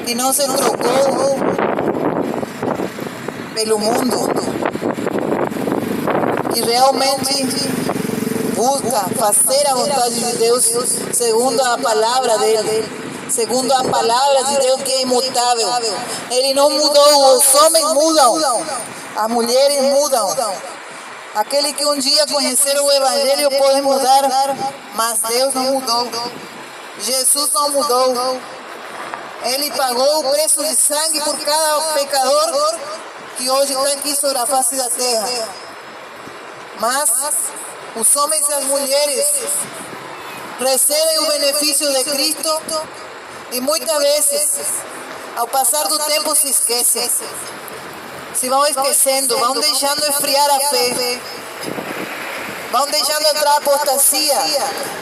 que não se trocou pelo mundo, que realmente busca fazer a vontade de Deus segundo a palavra dele, segundo a palavra de Deus que é imutável. Ele não mudou, os homens mudam, as mulheres mudam. Aquele que um dia conheceram o Evangelho pode mudar, mas Deus não mudou. Jesus não mudou. Ele pagou o preço de sangue por cada pecador que hoje está aqui sobre a face da terra. Mas os homens e as mulheres recebem o benefício de Cristo e muitas vezes, ao passar do tempo, se esquecem. Se vão esquecendo, vão deixando esfriar a fé, vão deixando entrar a apostasia,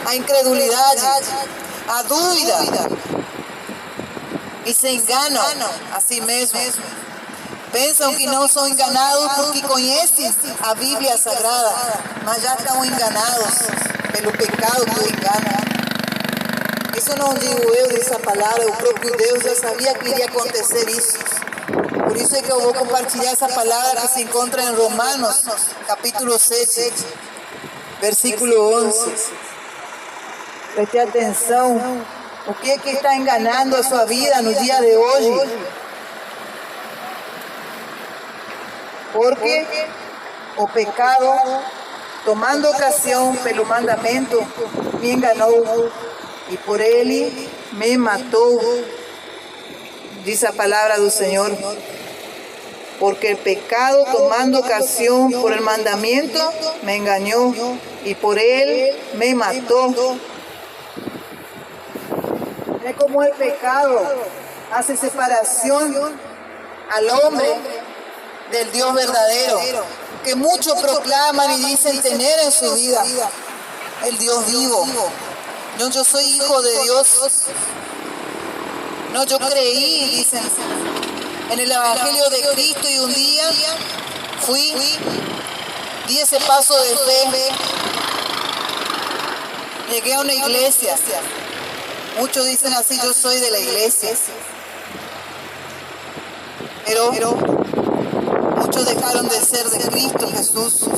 a incredulidade, a dúvida, e se enganam a si mesmos. Pensam que não são enganados porque conhecem a Bíblia Sagrada, mas já estão enganados pelo pecado que o engana. Isso não digo eu, diz a palavra, o próprio Deus já sabia que iria acontecer isso. Por isso é que eu vou compartilhar essa palavra que se encontra em Romanos, capítulo 7, versículo 11. Preste atenção, o que é que está enganando a sua vida no dia de hoje? Porque o pecado, tomando ocasião pelo mandamento, me enganou e por ele me matou, diz a palavra do Senhor. Porque el pecado, tomando ocasión por el mandamiento, me engañó y por él me mató. Es como el pecado hace separación al hombre del Dios verdadero, que muchos proclaman y dicen tener en su vida, el Dios vivo. No, yo soy hijo de Dios. No, yo creí, dicen, en el Evangelio de Cristo y un día di ese paso de fe, llegué a una iglesia. Muchos dicen así, yo soy de la iglesia. Pero muchos dejaron de ser de Cristo Jesús.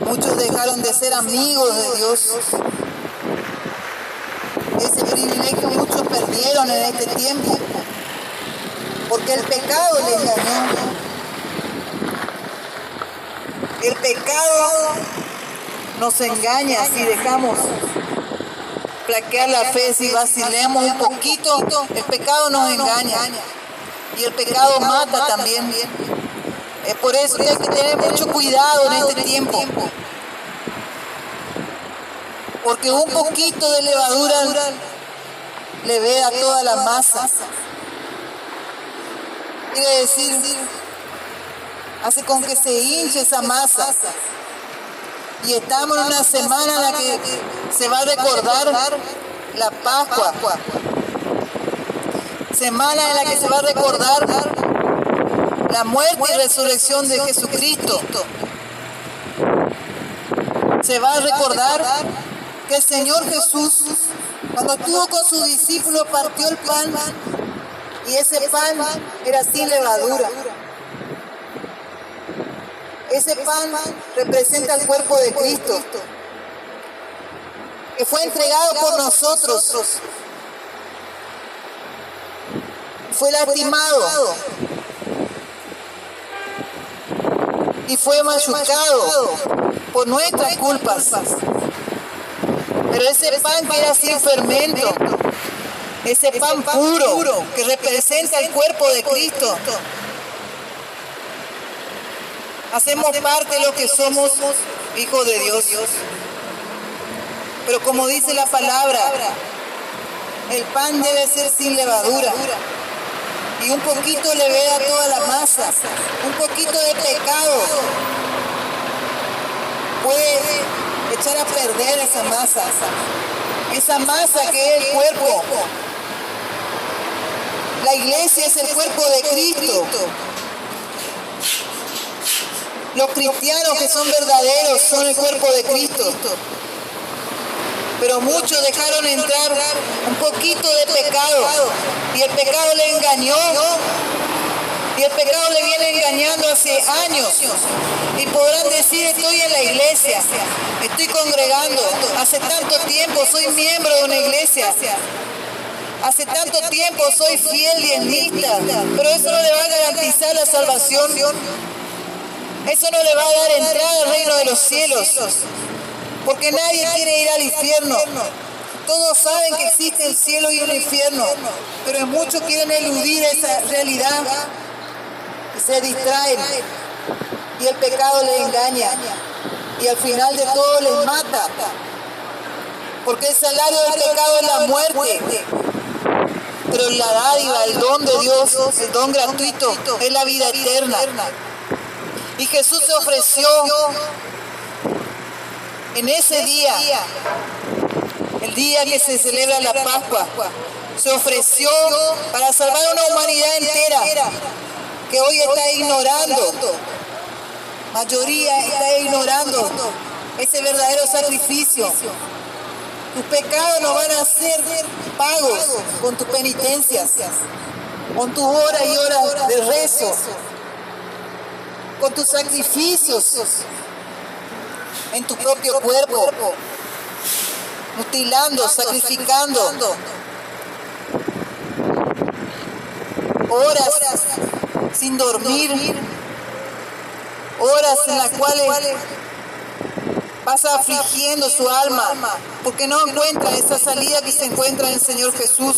Muchos dejaron de ser amigos de Dios. Ese privilegio muchos perdieron en este tiempo, porque el pecado le engañó. El pecado nos engaña si dejamos flaquear la fe, si vacilemos un poquito, el pecado nos engaña. Y el pecado mata también. Es por eso que hay que tener mucho cuidado en este tiempo. Porque un poquito de levadura le ve a toda la masa. Quiere decir, hace con que se hinche esa masa. Y estamos en una semana en la que se va a recordar la Pascua. Semana en la que se va a recordar la muerte y resurrección de Jesucristo. Se va a recordar que el Señor Jesús, cuando estuvo con sus discípulos, partió el pan. Y ese pan era sin levadura. Ese pan representa el cuerpo de Cristo, que fue entregado por nosotros. Fue lastimado y fue machucado por nuestras culpas. Pero ese pan que era sin fermento, ese pan puro que representa el cuerpo de Cristo, hacemos parte de lo que somos hijos de Dios. Pero como dice la palabra, el pan debe ser sin levadura. Y un poquito le ve a toda la masa, un poquito de pecado puede echar a perder esa masa que es el cuerpo. La iglesia es el cuerpo de Cristo. Los cristianos que son verdaderos son el cuerpo de Cristo. Pero muchos dejaron entrar un poquito de pecado y el pecado le engañó. Y el pecado le viene engañando hace años. Y podrán decir, estoy en la iglesia, estoy congregando, hace tanto tiempo soy miembro de una iglesia, hace tanto tiempo soy fiel diezmista, pero eso no le va a garantizar la salvación. Eso no le va a dar entrada al reino de los cielos, porque nadie quiere ir al infierno. Todos saben que existe el cielo y el infierno, pero muchos quieren eludir esa realidad. Se distraen y el pecado les engaña y al final de todo les mata, porque el salario del pecado es la muerte, pero la dádiva, el don de Dios, el don gratuito es la vida eterna. Y Jesús se ofreció en ese día, el día que se celebra la Pascua, se ofreció para salvar a una humanidad entera que hoy está ignorando, mayoría está ignorando ese verdadero sacrificio. Tus pecados no van a ser pagos con tus penitencias, con tus horas y horas de rezo, con tus sacrificios en tu propio cuerpo, mutilando, sacrificando horas sin dormir, horas en las cuales vas afligiendo su alma porque no encuentra esa salida que se encuentra en el Señor Jesús,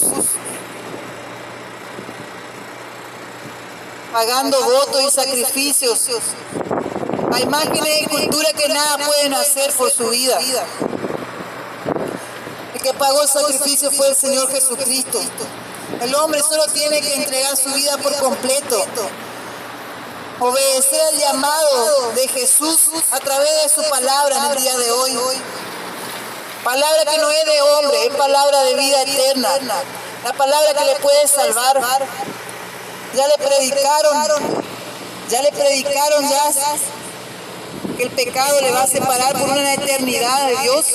pagando votos y sacrificios a imágenes y cultura que nada pueden hacer por su vida. El que pagó el sacrificio fue el Señor Jesucristo. El hombre solo tiene que entregar su vida por completo, obedecer al llamado de Jesús a través de su palabra en el día de hoy. Palabra que no es de hombre, es palabra de vida eterna, la palabra que le puede salvar. Ya le predicaron que el pecado le va a separar por una eternidad de Dios,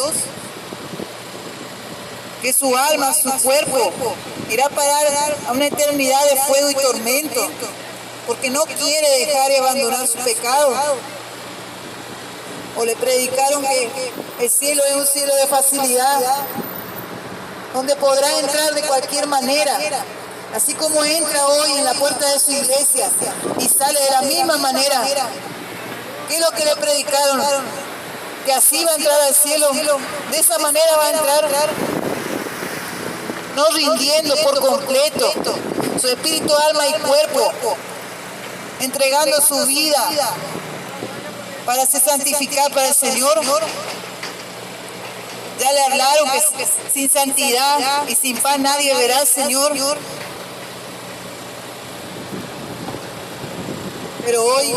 que su alma, su cuerpo irá a parar a una eternidad de fuego y tormento, porque no quiere dejar y abandonar su pecado. O le predicaron que el cielo es un cielo de facilidad, donde podrá entrar de cualquier manera, así como entra hoy en la puerta de su iglesia y sale de la misma manera. ¿Qué es lo que le predicaron? Que así va a entrar al cielo, de esa manera va a entrar, no rindiendo por completo su espíritu, alma y cuerpo, entregando su vida para ser santificado para el Señor. Ya le hablaron que sin santidad y sin paz nadie verá al Señor. Pero hoy,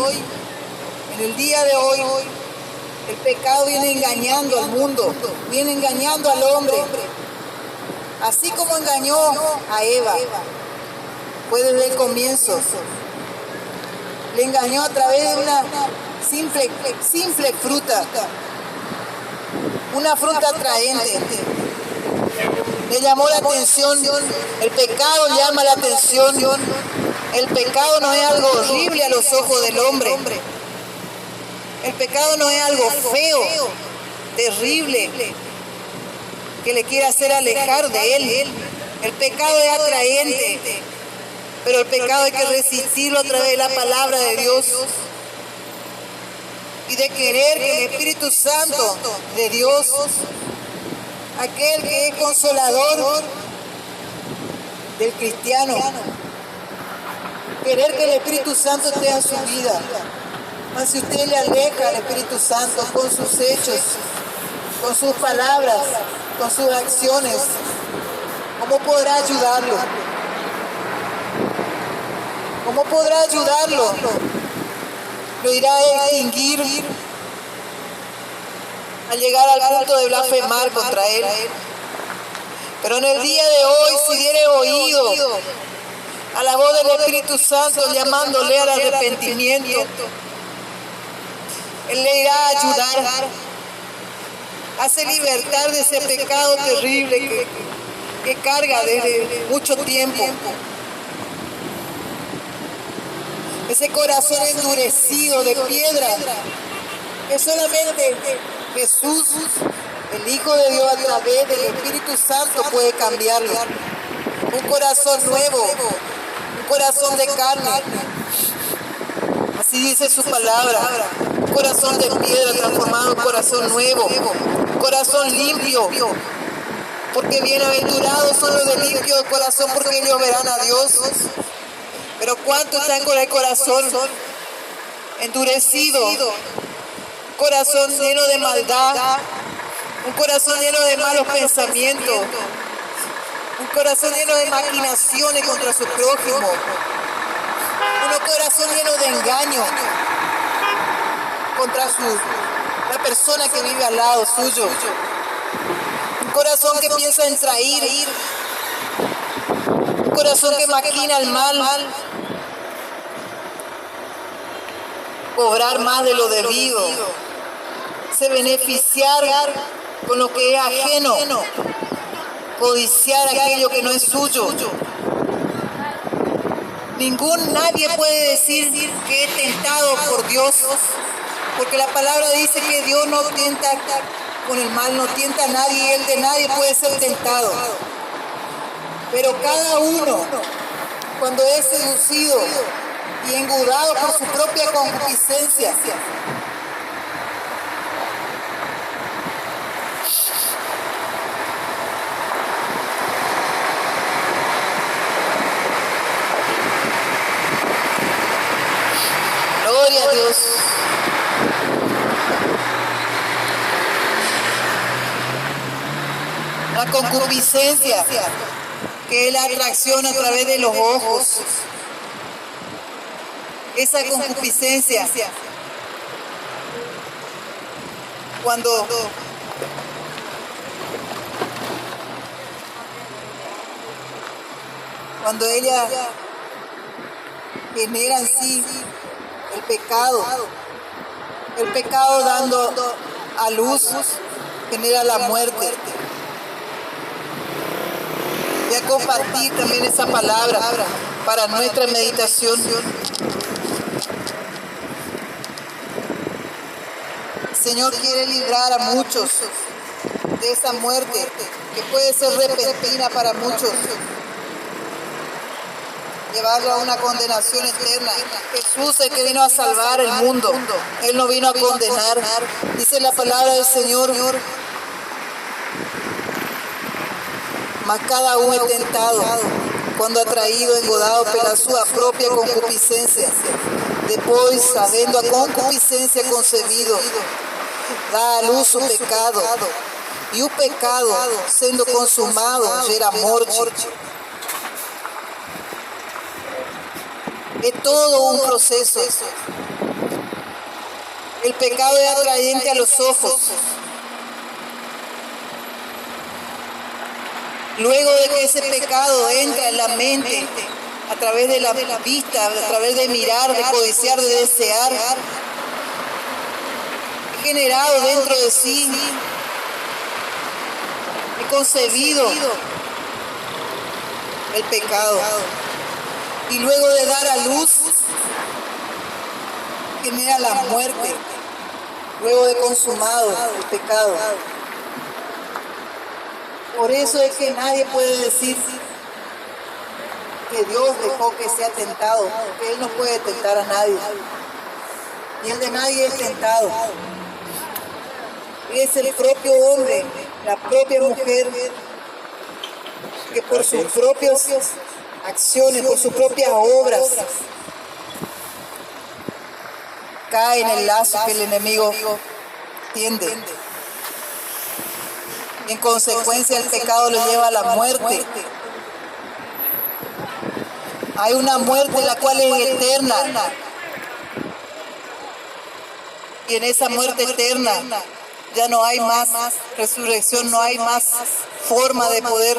en el día de hoy, el pecado viene engañando al mundo, viene engañando al hombre, así como engañó a Eva. Fue desde el comienzo. Le engañó a través de una simple fruta, una fruta atraente. Le llamó la atención, el pecado llama la atención. El pecado no es algo horrible a los ojos del hombre. El pecado no es algo feo, terrible, que le quiera hacer alejar de él. El pecado es atraente, pero el pecado hay que resistirlo a través de la palabra de Dios y de querer que el Espíritu Santo de Dios, aquel que es consolador del cristiano, querer que el Espíritu Santo esté en su vida. Mas si usted le aleja al Espíritu Santo con sus hechos, con sus palabras, con sus acciones, ¿cómo podrá ayudarlo? ¿Cómo podrá ayudarlo? Lo irá a extinguir al llegar al punto de blasfemar contra él. Pero en el día de hoy, si diere oído a la voz del Espíritu Santo llamándole al arrepentimiento, Él le irá a ayudar. Hace libertar de ese pecado terrible que carga desde mucho tiempo. Ese corazón endurecido de piedra que solamente Jesús, el Hijo de Dios, a través del Espíritu Santo puede cambiarlo. Un corazón nuevo, un corazón de carne. Así dice su palabra. Un corazón de piedra transformado en un corazón nuevo, un corazón limpio. Porque bienaventurados son los de limpio corazón, porque ellos verán a Dios. Pero ¿cuántos están con el corazón endurecido? Corazón lleno de maldad, un corazón lleno de malos pensamientos, un corazón lleno de maquinaciones contra su prójimo, un corazón lleno de engaño contra la persona que vive al lado suyo, un corazón que piensa en trair, un corazón que maquina el mal, cobrar más de lo debido, se beneficiar con lo que es ajeno, codiciar aquello que no es suyo. Nadie puede decir que es tentado por Dios, porque la palabra dice que Dios no tienta con el mal, no tienta a nadie, y él de nadie puede ser tentado. Pero cada uno, cuando es seducido y engudado por su propia concupiscencia, gloria a Dios. La concupiscencia, que es la atracción a través de los ojos. Esa concupiscencia, cuando ella genera en sí el pecado dando a luz genera la muerte. Voy a compartir también esa palabra para nuestra meditación. El Señor quiere librar a muchos de esa muerte que puede ser repentina para muchos, llevarlo a una condenación eterna. Jesús es el que vino a salvar el mundo, Él no vino a condenar. Dice la palabra del Señor: mas cada uno es tentado cuando atraído, engodado por la su propia concupiscencia. Después, sabiendo a concupiscencia concebido, da a luz su pecado, y un pecado, siendo consumado, era muerte. Es todo un proceso. El pecado es atrayente a los ojos. Luego de que ese pecado entra en la mente, a través de la vista, a través de mirar, de codiciar, de desear, es generado dentro de sí, es concebido el pecado. Y luego de dar a luz, genera la muerte, luego de consumado el pecado. Por eso es que nadie puede decir que Dios dejó que sea tentado, porque Él no puede tentar a nadie. Y el de nadie es tentado. Es el propio hombre, la propia mujer, que por sus propias acciones, por sus propias obras, cae en el lazo que el enemigo tiende. En consecuencia, el pecado lo lleva a la muerte. Hay una muerte la cual es eterna. Y en esa muerte eterna ya no hay más resurrección, no hay más forma de poder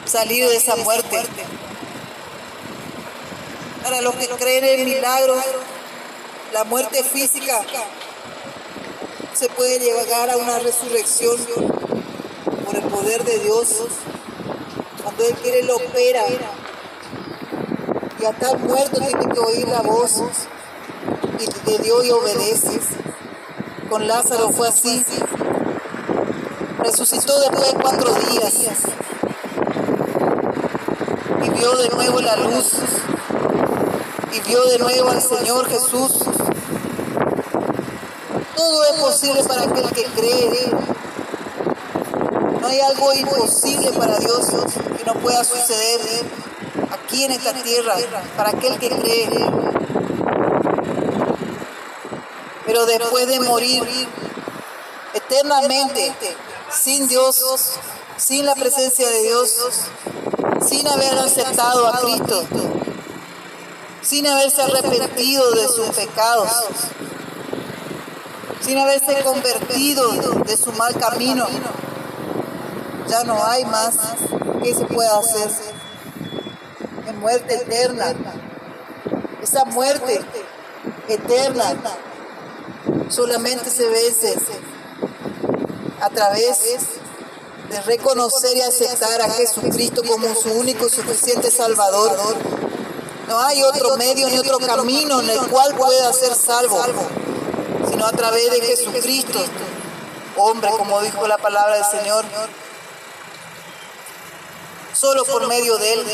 salir de esa muerte. Para los que creen en milagros, la muerte física se puede llegar a una resurrección por el poder de Dios. Cuando Él quiere lo opera. Y hasta el muerto tiene que oír la voz de Dios y obedece. Con Lázaro fue así. Resucitó después de 4 días. Y vio de nuevo la luz. Y vio de nuevo al Señor Jesús. Todo es posible para aquel que cree. No hay algo imposible para Dios que no pueda suceder aquí en esta tierra, para aquel que cree. Pero después de morir eternamente, sin Dios, sin la presencia de Dios, sin haber aceptado a Cristo, sin haberse arrepentido de sus pecados, sin haberse convertido de su mal camino, ya no hay más que se pueda hacer. Es muerte eterna. Esa muerte eterna solamente se vence a través de reconocer y aceptar a Jesucristo como su único y suficiente Salvador. No hay otro medio ni otro camino en el cual pueda ser salvo, sino a través de Jesucristo, hombre, como dijo la palabra del Señor. Solo por medio de Él.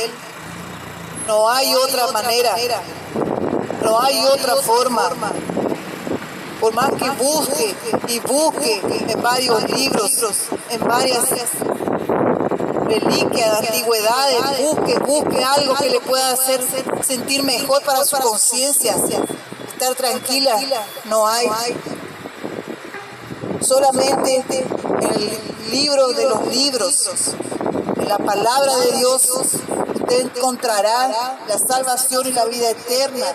No hay otra manera. No hay otra forma. Por más que busque y busque en varios libros, en varias reliquias, antigüedades, busque algo que le pueda hacer sentir mejor para su conciencia, estar tranquila, no hay. Solamente en el libro de los libros, en la palabra de Dios, usted encontrará la salvación y la vida eterna.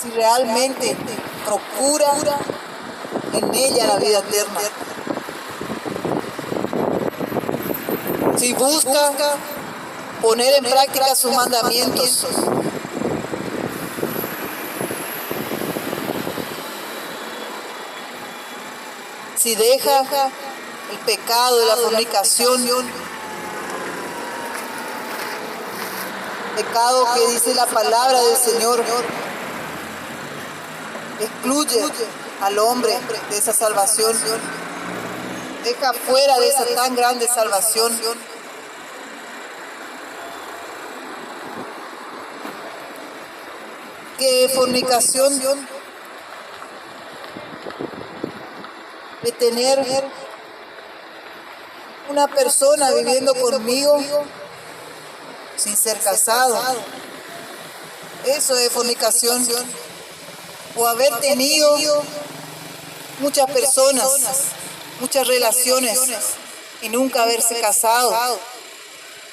Si realmente procura en ella la vida eterna. Si busca poner en práctica sus mandamientos. Si deja el pecado de la fornicación, pecado que dice la palabra del Señor, excluye al hombre de esa salvación, deja fuera de esa tan grande salvación. ¿Qué fornicación? De tener una persona viviendo conmigo sin ser casado. Eso es fornicación. O haber tenido muchas personas, muchas relaciones y nunca haberse casado.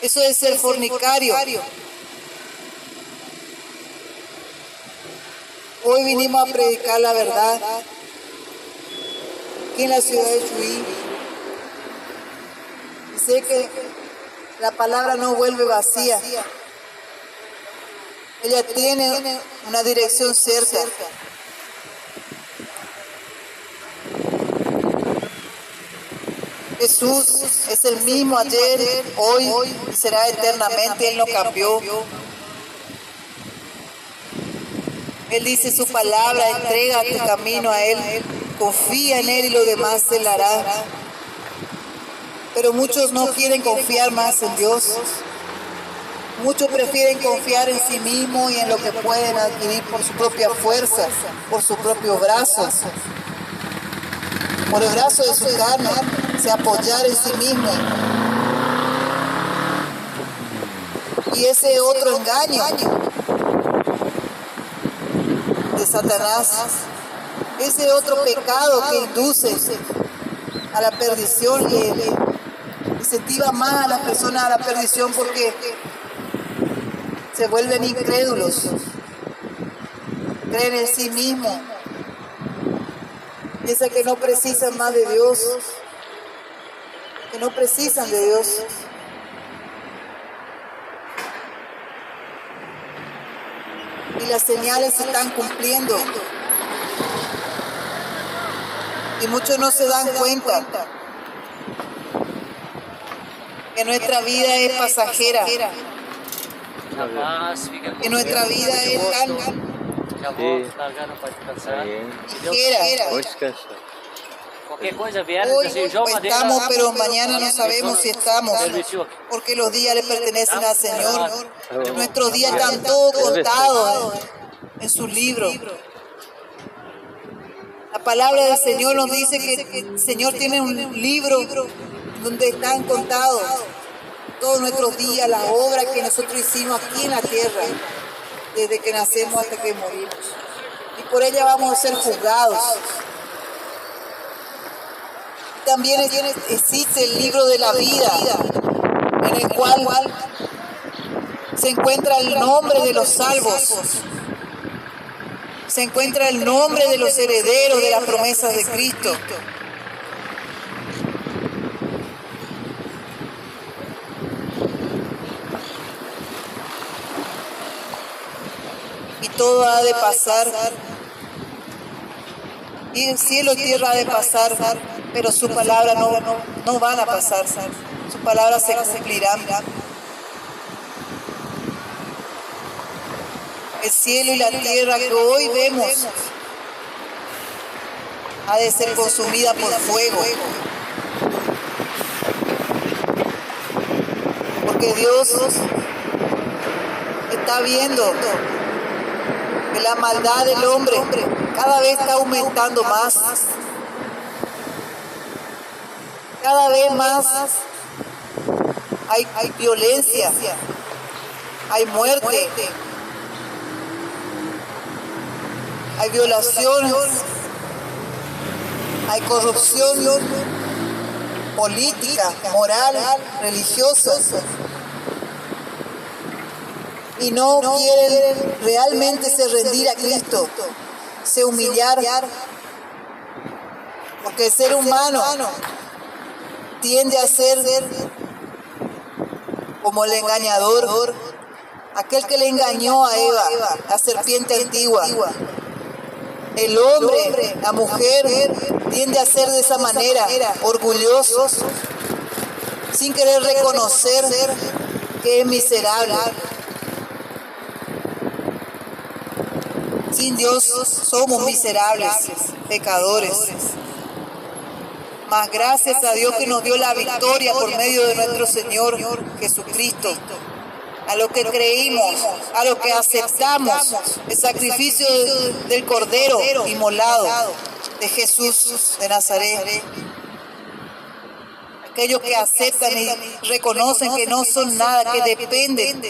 Eso es ser fornicario. Hoy vinimos a predicar la verdad aquí en la ciudad de Chuy. Y sé que la palabra no vuelve vacía. Ella tiene una dirección cerca. Jesús es el mismo ayer, hoy y será eternamente. Él no cambió. Él dice su palabra, entrega tu camino a Él, confía en Él y lo demás Él hará. Pero muchos no quieren confiar más en Dios. Muchos prefieren confiar en sí mismos y en lo que pueden adquirir por su propia fuerza, por su propio brazo, por el brazo de su carne, se apoyar en sí mismo. Y ese otro engaño de Satanás, ese otro pecado que induce a la perdición y incentiva más a las personas a la perdición porque se vuelven incrédulos, creen en sí mismos, piensan que no precisan más de Dios, que no precisan de Dios. Y las señales se están cumpliendo. Y muchos no se dan cuenta que nuestra vida es pasajera, que nuestra vida es tan ligera. Hoy estamos, pero mañana no sabemos si estamos, porque los días le pertenecen al Señor. Nuestros días están todos contados en su libro. La palabra del Señor nos dice que el Señor tiene un libro donde están contados todos nuestros días, las obras que nosotros hicimos aquí en la tierra, desde que nacemos hasta que morimos. Y por ella vamos a ser juzgados. También existe el libro de la vida, en el cual se encuentra el nombre de los salvos, se encuentra el nombre de los herederos de las promesas de Cristo. Y todo ha de pasar, y el cielo y tierra ha de pasar, pero su palabra no van a pasar, sus palabras se cumplirán. El cielo y la tierra que hoy vemos ha de ser consumida por fuego, porque Dios está viendo que la maldad del hombre cada vez está aumentando más. Cada vez más hay violencia, hay muerte, hay violaciones, hay corrupción política, moral, religiosa. Y no quieren realmente se rendir a Cristo, se humillar, porque el ser humano tiende a ser como el engañador, aquel que le engañó a Eva, la serpiente antigua. El hombre, la mujer, tiende a ser de esa manera, orgullosos, sin querer reconocer que es miserable. Sin Dios somos miserables, pecadores. Mas gracias a Dios que nos dio la victoria por medio de nuestro Señor Jesucristo. A lo que creímos, a lo que aceptamos el sacrificio del Cordero inmolado de Jesús de Nazaret. Aquellos que aceptan y reconocen que no son nada, que dependen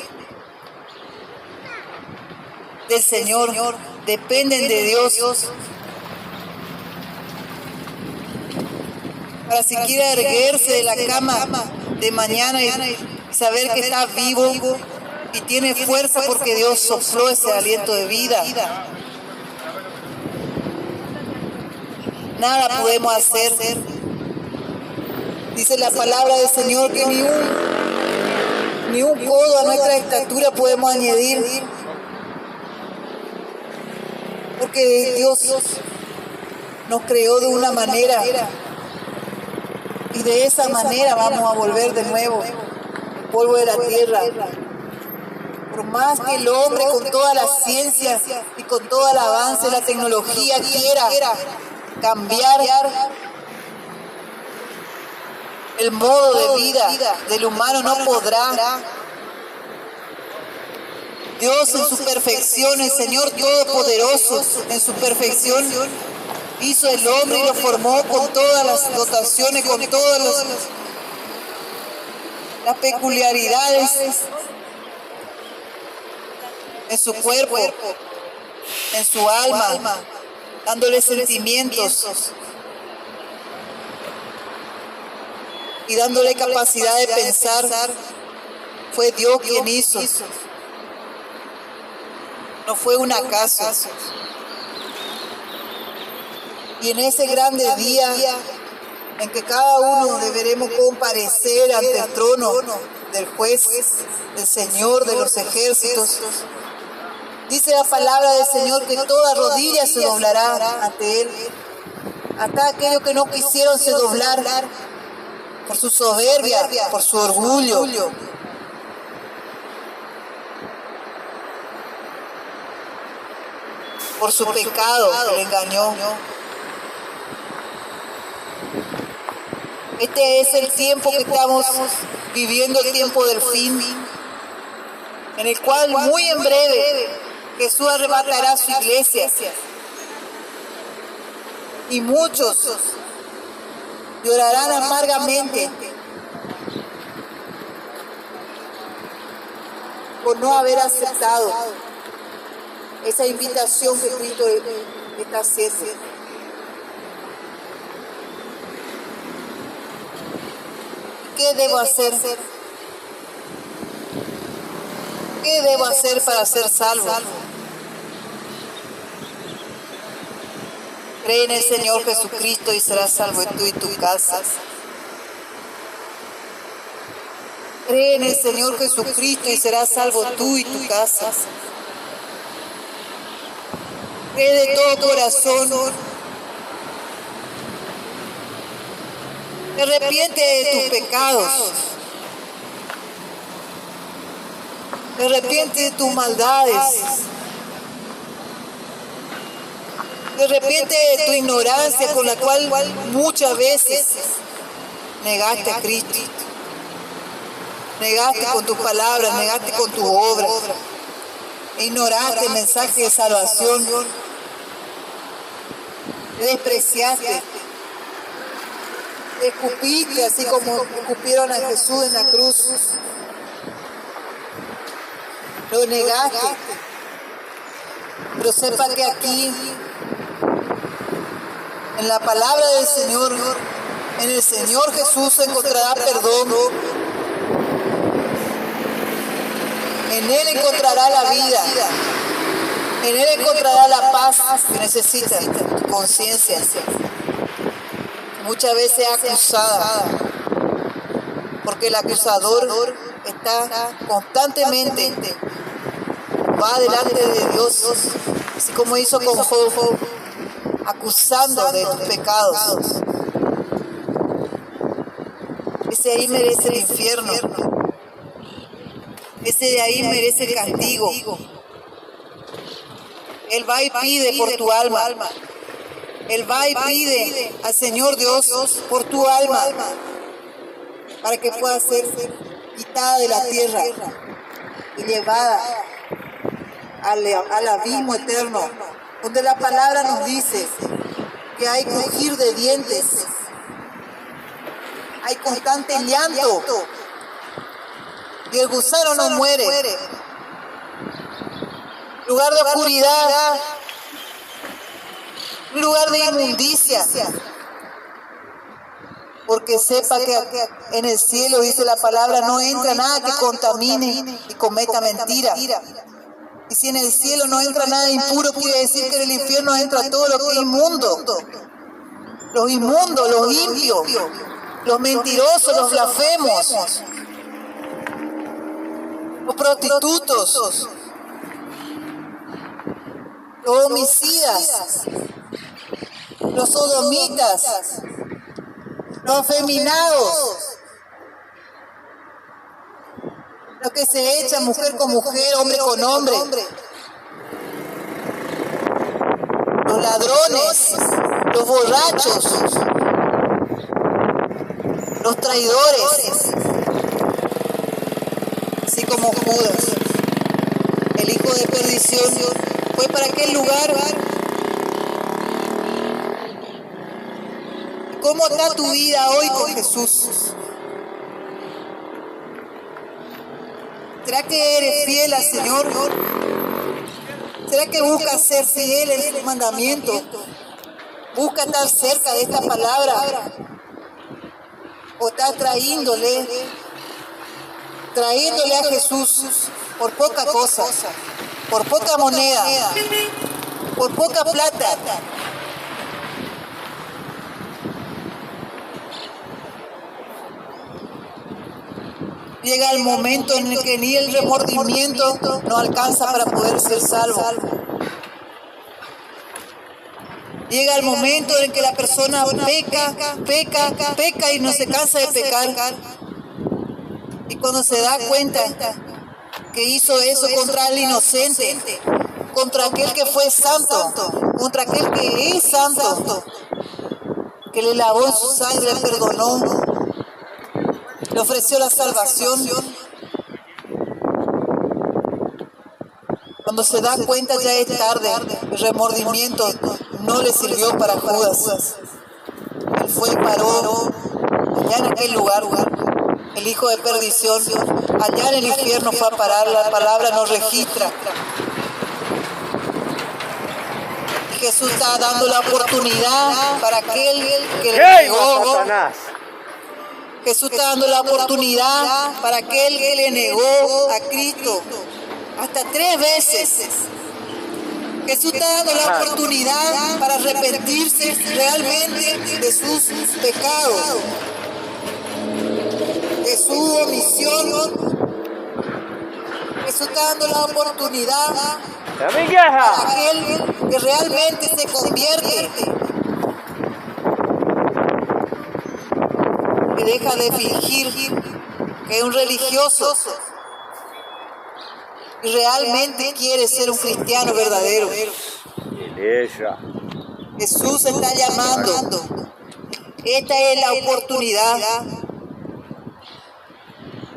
del Señor, dependen de Dios, para siquiera erguerse de la cama de mañana y saber que está vivo y tiene fuerza porque Dios sopló ese aliento de vida. Nada podemos hacer. Dice la palabra del Señor que ni un codo a nuestra estatura podemos añadir, porque Dios nos creó de una manera y de esa manera vamos a volver de nuevo al polvo de la tierra. Por más que el hombre con toda la ciencia y con todo el avance de la tecnología quiera cambiar el modo de vida del humano, no podrá. Dios en su perfección, el Señor Todopoderoso en su perfección, hizo el hombre y lo formó con todas las dotaciones, con todas las peculiaridades en su cuerpo, en su alma, dándole sentimientos y dándole capacidad de pensar. Fue Dios quien hizo. No fue un acaso. Y en ese grande día en que cada uno deberemos comparecer ante el trono del juez, del Señor de los ejércitos, dice la palabra del Señor que toda rodilla se doblará ante Él, hasta aquellos que no quisieron se doblar por su soberbia, por su orgullo. Por su pecado que le engañó. Este es el tiempo que estamos viviendo, el tiempo del fin, en el cual muy en breve Jesús arrebatará su iglesia. Y muchos llorarán amargamente por no haber aceptado esa invitación que Cristo está haciendo. ¿Qué debo hacer? ¿Qué debo hacer para ser salvo? Cree en el Señor Jesucristo y serás salvo tú y tu casa. Cree en el Señor Jesucristo y serás salvo tú y tu casa. Cree de todo corazón. Te arrepiente de tus pecados. Te arrepiente de tus maldades. Te arrepiente de tu ignorancia con la cual muchas veces negaste a Cristo. Negaste con tus palabras, negaste con tus obras. Ignoraste el mensaje de salvación. Te despreciaste. Te escupiste así como escupieron a Jesús en la cruz. Lo negaste. Pero sepa que aquí, en la palabra del Señor, en el Señor Jesús se encontrará perdón. En Él encontrará la vida. En Él encontrará la paz que necesita tu conciencia. Muchas veces acusada, porque el acusador está constantemente, va delante de Dios, así como hizo con Job, acusando de tus pecados. Ese de ahí merece el infierno, ese de ahí merece el castigo. Él va y pide por tu alma. Él va y pide al Señor Dios por tu alma, para que pueda ser quitada de la tierra y llevada al abismo eterno, donde la palabra nos dice que hay crujir de dientes, hay constante llanto, y el gusano no muere. Lugar de oscuridad, un lugar de inmundicia, porque sepa que en el cielo, dice la palabra, no entra nada que contamine y cometa mentira. Y si en el cielo no entra nada impuro, quiere decir que en el infierno entra todo lo que es inmundo. Los inmundos, los impios, los mentirosos, los blasfemos, los prostitutos, los homicidas, los sodomitas, los afeminados, los que se echan mujer con mujer, hombre con hombre, los ladrones, los borrachos, los traidores, así como Judas, el hijo de perdición, fue para aquel lugar. ¿Cómo está tu vida hoy con Jesús? ¿Será que eres fiel al Señor? ¿Será que buscas ser fiel en su mandamiento? ¿Buscas estar cerca de esta palabra? ¿O estás trayéndole a Jesús por poca cosa, por poca moneda, por poca plata? Llega el momento en el que ni el remordimiento no alcanza para poder ser salvo. Llega el momento en que la persona peca y no se cansa de pecar. Y cuando se da cuenta que hizo eso contra el inocente, contra aquel que fue santo, contra aquel que es santo, que le lavó en su sangre, le perdonó, le ofreció la salvación. Cuando se da cuenta ya es tarde, el remordimiento no le sirvió para Judas. Él fue y paró allá en aquel lugar, el hijo de perdición, allá en el infierno fue a parar, la palabra nos registra. Y Jesús está dando la oportunidad para aquel que le negó. Jesús está dando la oportunidad para aquel que le negó a Cristo hasta 3 veces. Jesús está dando la oportunidad para arrepentirse realmente de sus pecados, de su omisión. Jesús está dando la oportunidad para aquel que realmente se convierte, que deja de fingir que es un religioso y realmente quiere ser un cristiano verdadero. Jesús está llamando. Esta es la oportunidad.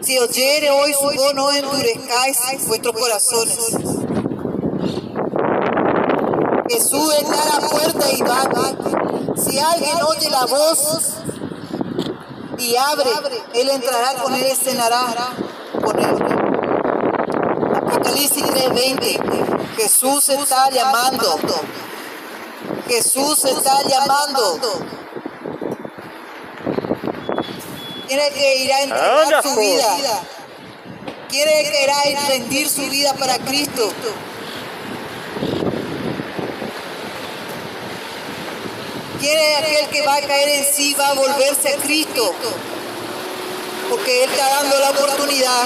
Si oyere hoy su voz, no endurezcáis vuestros corazones. Jesús está a la puerta y bate. Si alguien oye la voz y abre, Él entrará con él y cenará con él. Apocalipsis 3:20. Jesús está llamando. Jesús está llamando. Quiere que irá a entregar su vida. Quiere que irá a rendir su vida para Cristo. Quiere aquel que va a caer en sí, va a volverse a Cristo. Porque Él está dando la oportunidad.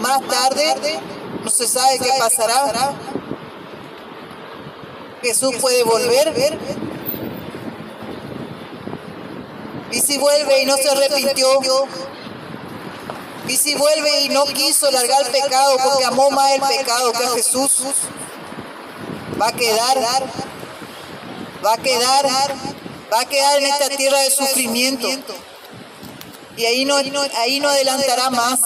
Más tarde, no se sabe qué pasará. Jesús puede volver. Y si vuelve y no se arrepintió, y si vuelve y no quiso largar el pecado porque amó más el pecado que a Jesús, va a quedar en esta tierra de sufrimiento. Y ahí no adelantará más,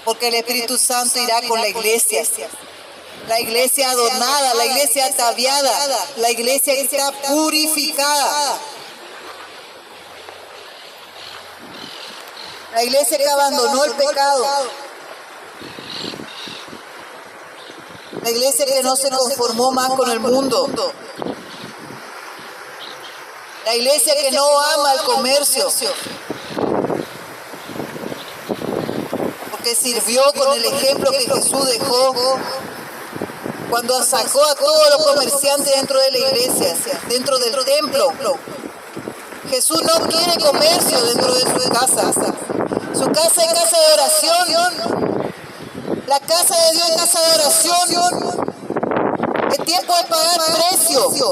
porque el Espíritu Santo irá con la iglesia adornada, la iglesia ataviada, la iglesia que está purificada. La iglesia que abandonó el pecado. La iglesia que no se conformó más con el mundo. La iglesia que no ama el comercio. Porque sirvió con el ejemplo que Jesús dejó cuando sacó a todos los comerciantes dentro de la iglesia, dentro del templo. Jesús no quiere comercio dentro de su casa. Su casa es casa de oración. La casa de Dios es casa de oración. Es tiempo de pagar precio de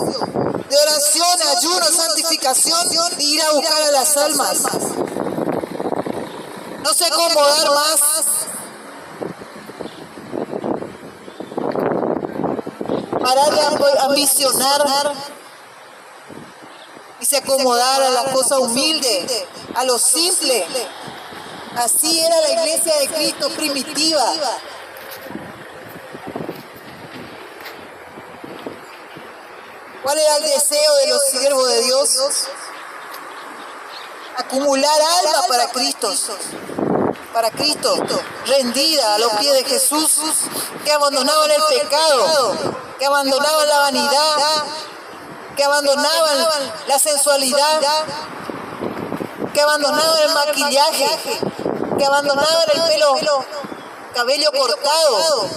oración, ayuno, santificación e ir a buscar a las almas. No se acomodar más. Parar de ambicionar y se acomodar a las cosas humildes, a lo simple. Así era la iglesia de Cristo primitiva. ¿Cuál era el deseo de los siervos de Dios? Acumular alma para Cristo, rendida a los pies de Jesús, que abandonaban el pecado, que abandonaban la vanidad, que abandonaban la sensualidad, que abandonaban el maquillaje, que abandonaban el cabello cortado,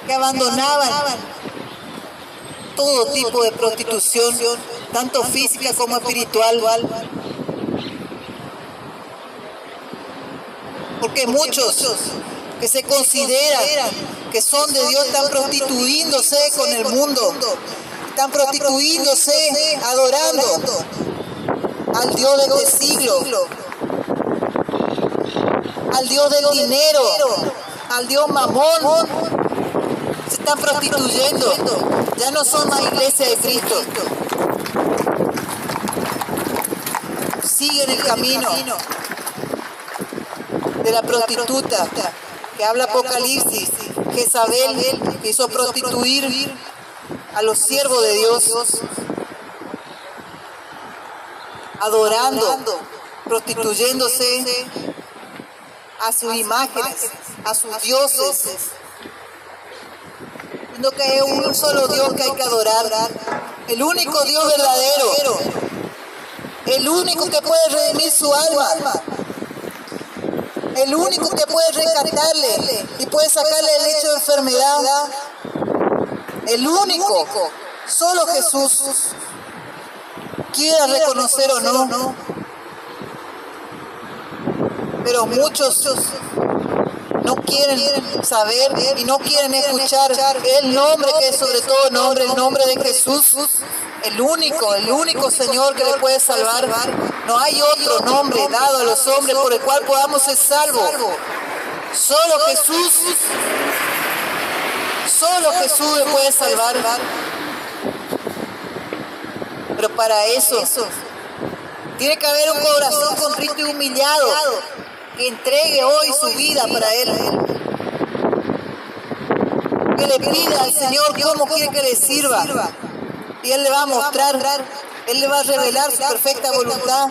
que abandonaban todo tipo de prostitución, tanto física como espiritual. Porque muchos que se consideran que son de Dios están prostituyéndose con el mundo, están prostituyéndose, adorando al Dios de este siglo, al Dios del dinero, al Dios Mamón. Se están prostituyendo, ya no son más iglesia de Cristo. Siguen el camino de la prostituta que habla Apocalipsis, Jezabel, que hizo prostituir a los siervos de Dios, adorando, prostituyéndose a sus imágenes, a sus dioses, diciendo que hay un solo Dios que hay que adorar, el único Dios verdadero, el único que puede redimir su alma, el único que puede rescatarle y puede sacarle el hecho de enfermedad, el único, solo Jesús, quiera reconocer o no. Pero muchos no quieren saber y no quieren escuchar el nombre que es sobre todo nombre, el nombre de Jesús, el único Señor que le puede salvar. No hay otro nombre dado a los hombres por el cual podamos ser salvos. Solo Jesús le puede salvar. Pero para eso tiene que haber un corazón contrito y humillado que entregue hoy su vida para Él. Que le pida al Señor cómo quiere que le sirva. Y Él le va a mostrar, Él le va a revelar su perfecta voluntad.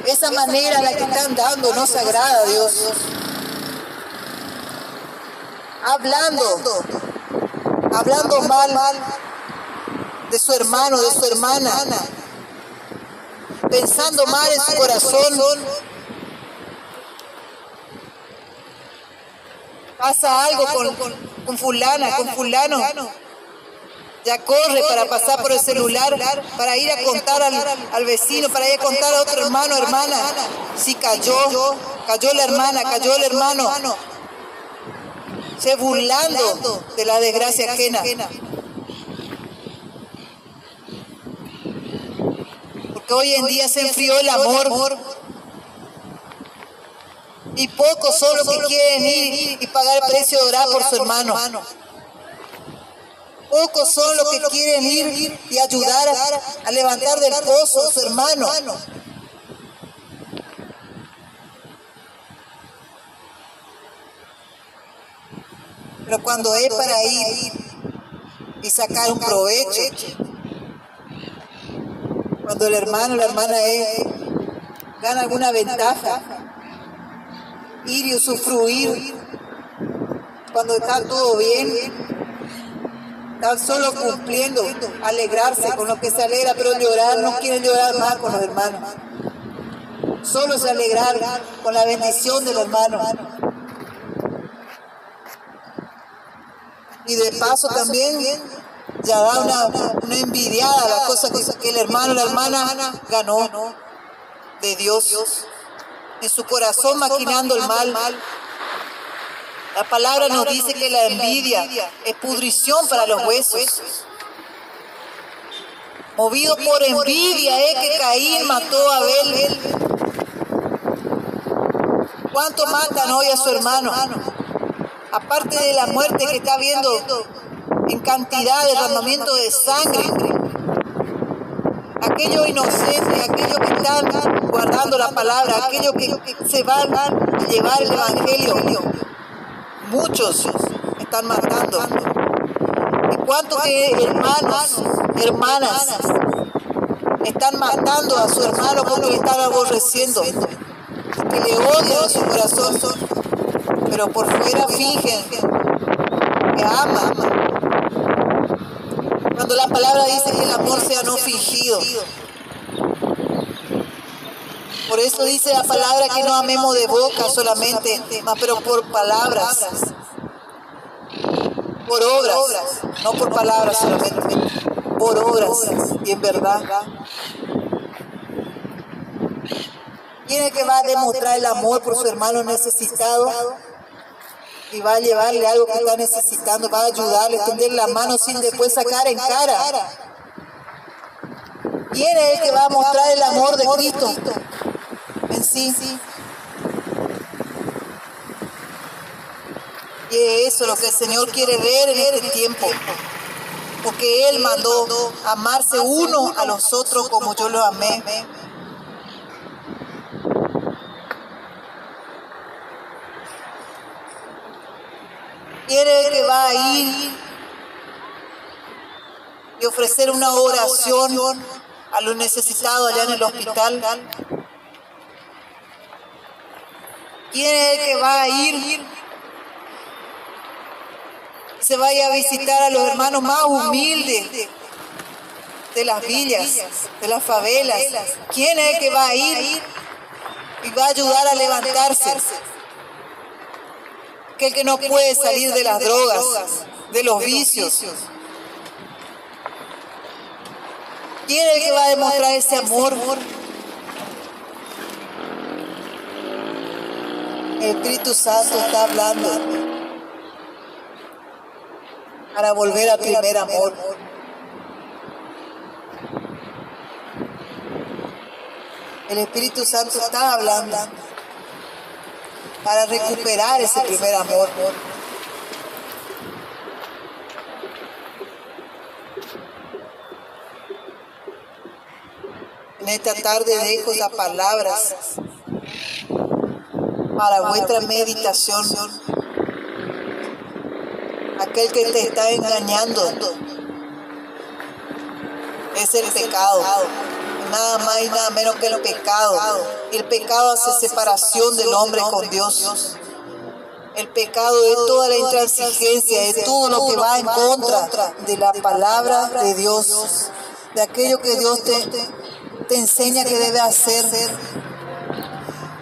Esa manera en la que están dando no se agrada a Dios. Hablando mal de su hermano, de su hermana, pensando mal en su corazón. Pasa algo con fulana, con fulano, ya corre para pasar por el celular, para ir a contar al vecino, para ir a contar a otro hermano, hermana, si cayó la hermana, cayó el hermano, se burlando de la desgracia ajena. Porque hoy en día se enfrió el amor. Y pocos son los que quieren ir y pagar el precio de orar por su hermano. Pocos son los que quieren ir y ayudar a levantar del pozo a su hermano. Pero cuando es para ir y sacar un provecho, cuando el hermano o la hermana gana alguna ventaja, ir y usufruir, cuando está todo bien, están solo cumpliendo, alegrarse con lo que se alegra, pero llorar, no quieren llorar más con los hermanos. Solo se alegrar con la bendición del hermano. Y de paso también ya da una envidiada a la cosa que el hermano o la hermana ganó de Dios. En su corazón maquinando el mal. La palabra nos dice que la envidia es pudrición para los huesos. Movido por envidia es que Caín mató a Abel. ¿Cuánto matan hoy a su hermano? Aparte de la muerte que está habiendo en cantidad de derramamiento de sangre, aquellos inocentes, aquellos que están guardando la palabra, aquellos que se van a llevar el evangelio, muchos están matando. ¿Y cuántos hermanos, hermanas están matando a su hermano porque le están aborreciendo, que le odian en su corazón, pero por fuera fingen que aman? Cuando la palabra dice que el amor sea no fingido. Por eso dice la palabra que no amemos de boca solamente, pero por palabras, por obras, no por palabras solamente, por obras y en verdad. ¿Quién es el que va a demostrar el amor por su hermano necesitado? Y va a llevarle algo que está necesitando, va a ayudarle, extender la mano sin después sacar en cara. ¿Quién es el que va a mostrar el amor de Cristo en sí? Y es eso lo que el Señor quiere ver en este tiempo. Porque Él mandó amarse uno a los otros como yo los amé. ¿Quién es el que va a ir y ofrecer una oración a los necesitados allá en el hospital? ¿Quién es el que va a ir? Se vaya a visitar a los hermanos más humildes de las villas, de las favelas. ¿Quién es el que va a ir y va a ayudar a levantarse? Que el que no puede salir de las drogas, de los vicios. ¿Quién es el que va a demostrar ese amor? El Espíritu Santo está hablando para volver al primer amor. El Espíritu Santo está hablando para recuperar ese primer amor. En esta tarde dejo esas palabras para vuestra meditación. Aquel que te está engañando es el pecado. Nada más y nada menos que el pecado. El pecado hace separación del hombre con Dios. El pecado es toda la intransigencia, es todo lo que va en contra de la palabra de Dios, de aquello que Dios te enseña que debe hacer.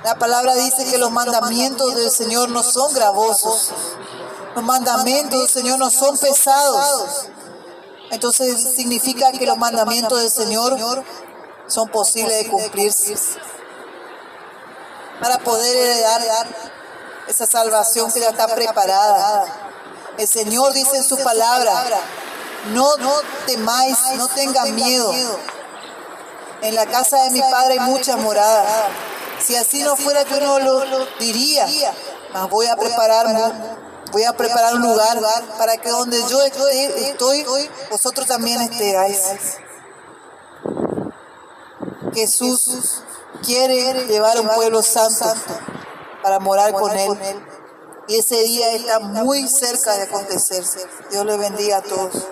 La palabra dice que los mandamientos del Señor no son gravosos. Los mandamientos del Señor no son pesados. Entonces significa que los mandamientos del Señor son posibles de cumplirse para poder heredar esa salvación que ya está preparada. El Señor dice en su palabra: no temáis, no tengan miedo. En la casa de mi Padre hay muchas moradas. Si así no fuera, yo no lo diría. Mas voy a preparar un lugar para que donde yo estoy, vosotros también estéis. Jesús quiere llevar un pueblo santo para morar con Él. Y ese día está muy cerca de acontecerse. Dios le bendiga a todos.